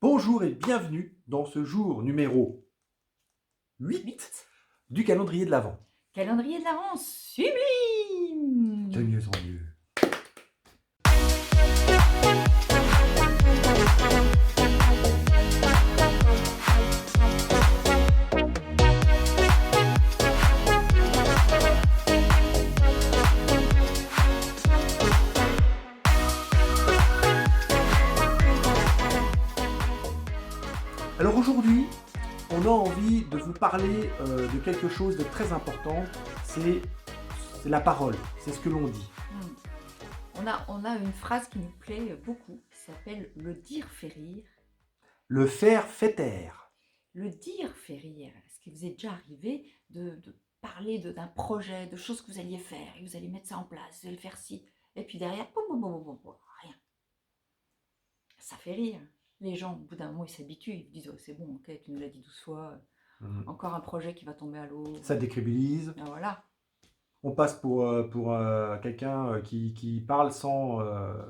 Bonjour et bienvenue dans ce jour numéro 8 du calendrier de l'Avent. Calendrier de l'Avent sublime. De mieux en mieux. Alors aujourd'hui, on a envie de vous parler de quelque chose de très important, c'est la parole, c'est ce que l'on dit. On a une phrase qui nous plaît beaucoup, qui s'appelle « Le dire fait rire ». Le faire fait taire. Le dire fait rire. Est-ce qu'il vous est déjà arrivé de parler d'un projet, de choses que vous alliez faire, et vous allez mettre ça en place, vous allez faire ci, et puis derrière, boum, boum, boum, boum, boum, rien. Ça fait rire. Les gens, au bout d'un moment, ils s'habituent, ils disent oh, « c'est bon, ok, tu nous l'as dit 12 fois, encore un projet qui va tomber à l'eau. » Ça décrédibilise. Ah, voilà. On passe pour quelqu'un qui parle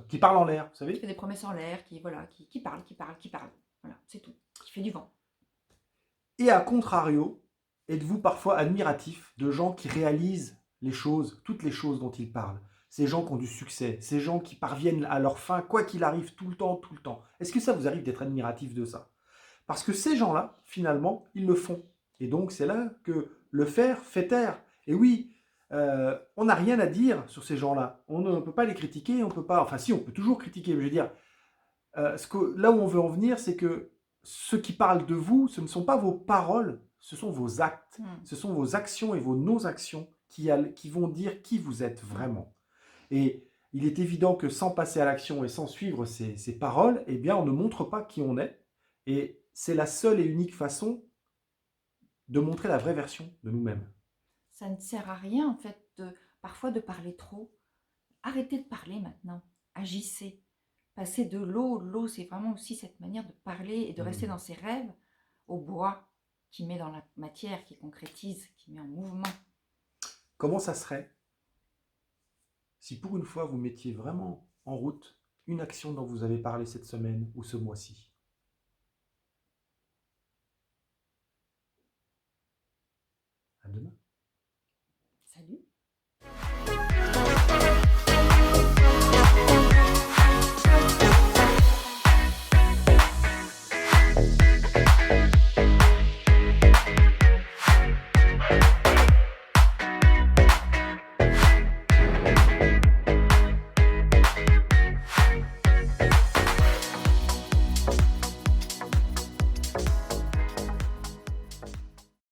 qui parle en l'air, vous Qui savez. fait des promesses en l'air, qui parle. Voilà, c'est tout. Qui fait du vent. Et à contrario, êtes-vous parfois admiratif de gens qui réalisent les choses, toutes les choses dont ils parlent? Ces gens qui ont du succès, ces gens qui parviennent à leur fin, quoi qu'il arrive, tout le temps, tout le temps. Est-ce que ça vous arrive d'être admiratif de ça? Parce que ces gens-là, finalement, ils le font. Et donc, c'est là que le faire fait taire. Et oui, on n'a rien à dire sur ces gens-là. On ne peut pas les critiquer, on peut pas... Enfin, si, on peut toujours critiquer, mais je veux dire, là où on veut en venir, c'est que ceux qui parlent de vous, ce ne sont pas vos paroles, ce sont vos actes. Ce sont vos actions et vos non-actions qui vont dire qui vous êtes vraiment. Et il est évident que sans passer à l'action et sans suivre ces paroles, eh bien, on ne montre pas qui on est. Et c'est la seule et unique façon de montrer la vraie version de nous-mêmes. Ça ne sert à rien, en fait, parfois de parler trop. Arrêtez de parler maintenant. Agissez. Passez de l'eau. L'eau, c'est vraiment aussi cette manière de parler et de rester dans ses rêves, au bois qui met dans la matière, qui concrétise, qui met en mouvement. Comment ça serait si pour une fois vous mettiez vraiment en route une action dont vous avez parlé cette semaine ou ce mois-ci? À demain.